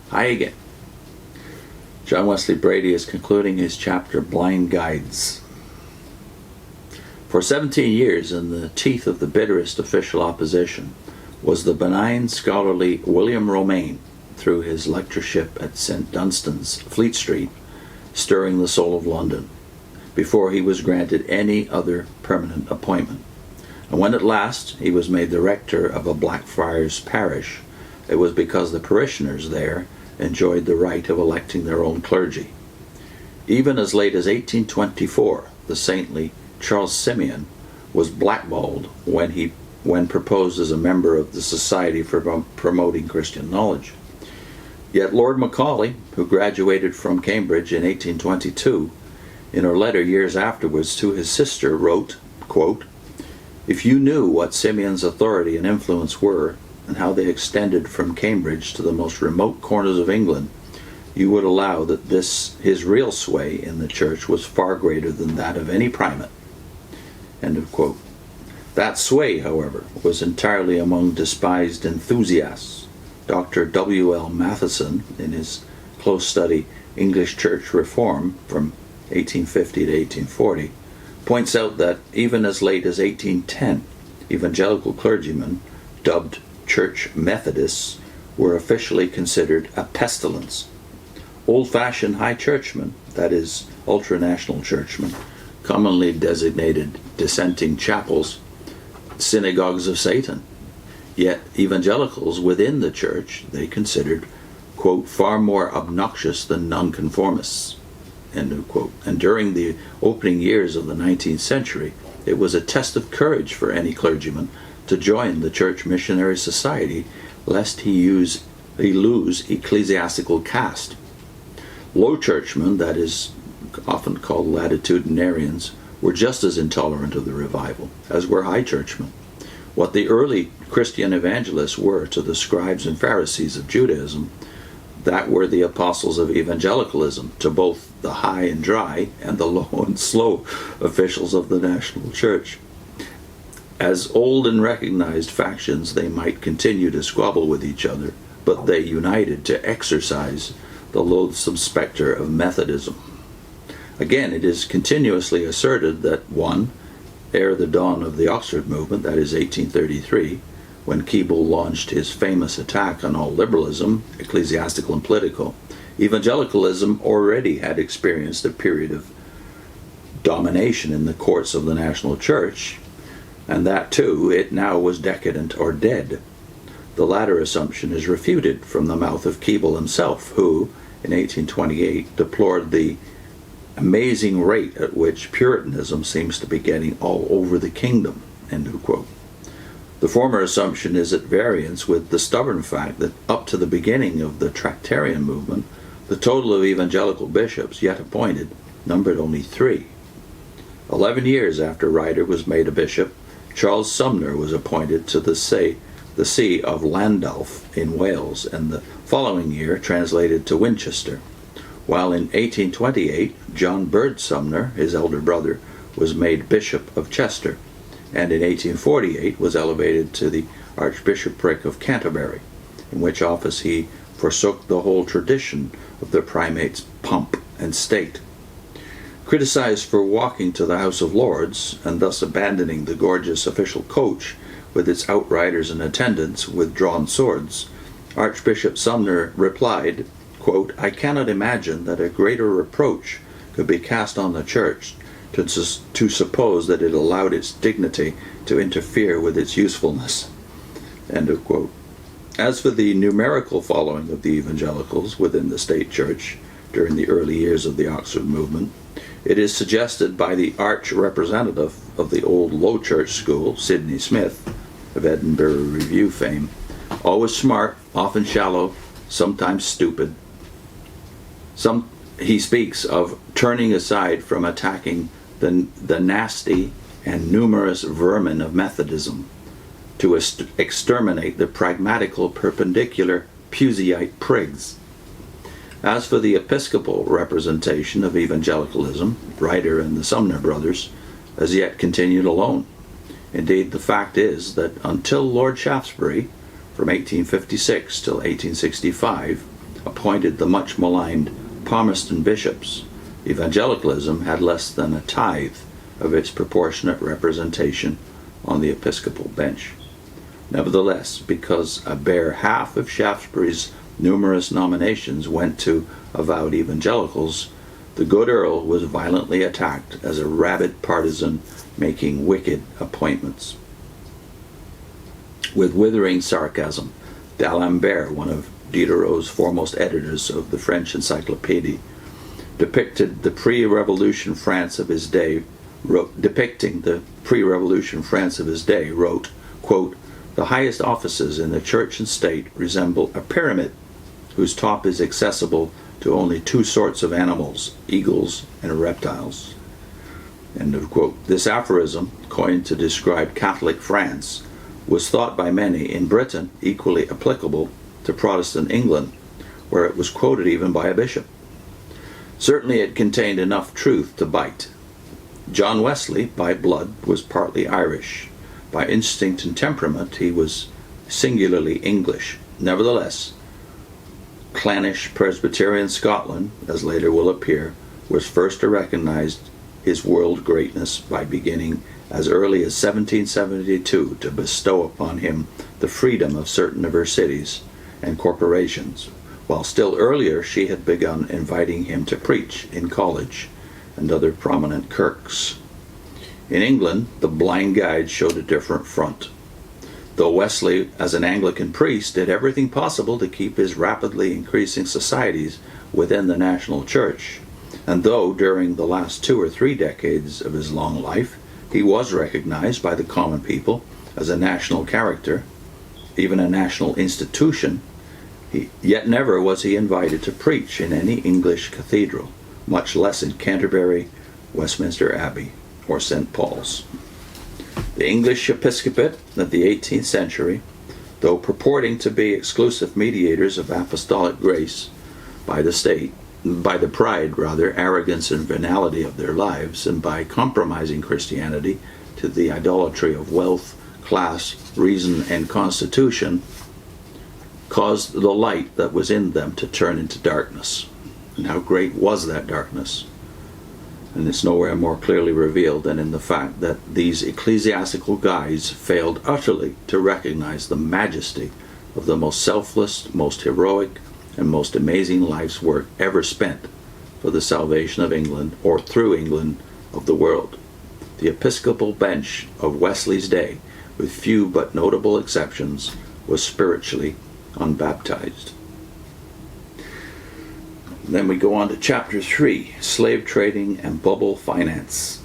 Hi again. John Wesley Bready is concluding his chapter, Blind Guides. For 17 years, in the teeth of the bitterest official opposition, was the benign, scholarly William Romaine, through his lectureship at St. Dunstan's, Fleet Street, stirring the soul of London, before he was granted any other permanent appointment. And when at last he was made the rector of a Blackfriars parish, it was because the parishioners there enjoyed the right of electing their own clergy. Even as late as 1824, the saintly Charles Simeon was blackballed when proposed as a member of the Society for Promoting Christian Knowledge. Yet Lord Macaulay, who graduated from Cambridge in 1822, in a letter years afterwards to his sister wrote, quote, "If you knew what Simeon's authority and influence were, and how they extended from Cambridge to the most remote corners of England, you would allow that his real sway in the church was far greater than that of any primate." End of quote. That sway, however, was entirely among despised enthusiasts. Dr. W.L. Matheson, in his close study English Church Reform from 1850 to 1840, points out that even as late as 1810, evangelical clergymen, dubbed Church Methodists, were officially considered a pestilence. Old-fashioned high churchmen, that is, ultranational churchmen, commonly designated dissenting chapels, synagogues of Satan. Yet evangelicals within the church they considered, quote, far more obnoxious than nonconformists, end of quote. And during the opening years of the 19th century, it was a test of courage for any clergyman to join the Church Missionary Society, lest he lose ecclesiastical caste. Low churchmen, that is, often called latitudinarians, were just as intolerant of the revival as were high churchmen. What the early Christian evangelists were to the scribes and Pharisees of Judaism, that were the apostles of evangelicalism to both the high and dry and the low and slow officials of the national church. As old and recognized factions, they might continue to squabble with each other, but they united to exorcise the loathsome specter of Methodism. Again, it is continuously asserted that one, ere the dawn of the Oxford movement, that is 1833, when Keble launched his famous attack on all liberalism, ecclesiastical and political, evangelicalism already had experienced a period of domination in the courts of the national church, and that too, it now was decadent or dead. The latter assumption is refuted from the mouth of Keble himself, who, in 1828, deplored the amazing rate at which Puritanism seems to be getting all over the kingdom, end of quote. The former assumption is at variance with the stubborn fact that up to the beginning of the Tractarian movement, the total of evangelical bishops yet appointed numbered only 3. 11 years after Ryder was made a bishop, Charles Sumner was appointed to the see of Landulph in Wales, and the following year translated to Winchester, while in 1828 John Bird Sumner, his elder brother, was made Bishop of Chester, and in 1848 was elevated to the Archbishopric of Canterbury, in which office he forsook the whole tradition of the primate's pomp and state. Criticized for walking to the House of Lords, and thus abandoning the gorgeous official coach with its outriders and attendants with drawn swords, Archbishop Sumner replied, quote, "I cannot imagine that a greater reproach could be cast on the Church to suppose that it allowed its dignity to interfere with its usefulness." End of quote. As for the numerical following of the evangelicals within the state church during the early years of the Oxford movement, it is suggested by the arch representative of the old Low Church school, Sidney Smith, of Edinburgh Review fame, always smart, often shallow, sometimes stupid. He speaks of turning aside from attacking the nasty and numerous vermin of Methodism to exterminate the pragmatical, perpendicular, Puseyite prigs. As for the episcopal representation of evangelicalism, Ryder and the Sumner brothers as yet continued alone. Indeed, the fact is that until Lord Shaftesbury, from 1856 till 1865, appointed the much maligned Palmerston bishops, evangelicalism had less than a tithe of its proportionate representation on the episcopal bench. Nevertheless, because a bare half of Shaftesbury's numerous nominations went to avowed evangelicals, the good Earl was violently attacked as a rabid partisan making wicked appointments. With withering sarcasm, D'Alembert, one of Diderot's foremost editors of the French Encyclopedia, depicting the pre-revolution France of his day, wrote, quote, "The highest offices in the church and state resemble a pyramid whose top is accessible to only two sorts of animals, eagles and reptiles." End of quote. This aphorism, coined to describe Catholic France, was thought by many in Britain equally applicable to Protestant England, where it was quoted even by a bishop. Certainly it contained enough truth to bite. John Wesley, by blood, was partly Irish. By instinct and temperament, he was singularly English. Nevertheless, clannish Presbyterian Scotland, as later will appear, was first to recognize his world greatness by beginning as early as 1772 to bestow upon him the freedom of certain of her cities and corporations, while still earlier she had begun inviting him to preach in college and other prominent kirks. In England, the blind guide showed a different front. Though Wesley, as an Anglican priest, did everything possible to keep his rapidly increasing societies within the national church, and though during the last 2 or 3 decades of his long life he was recognized by the common people as a national character, even a national institution, yet never was he invited to preach in any English cathedral, much less in Canterbury, Westminster Abbey, or St. Paul's. The English episcopate of the 18th century, though purporting to be exclusive mediators of apostolic grace by the pride, arrogance and venality of their lives, and by compromising Christianity to the idolatry of wealth, class, reason, and constitution, caused the light that was in them to turn into darkness. And how great was that darkness? And it's nowhere more clearly revealed than in the fact that these ecclesiastical guides failed utterly to recognize the majesty of the most selfless, most heroic, and most amazing life's work ever spent for the salvation of England, or through England, of the world. The episcopal bench of Wesley's day, with few but notable exceptions, was spiritually unbaptized. Then we go on to chapter 3, slave trading and bubble finance.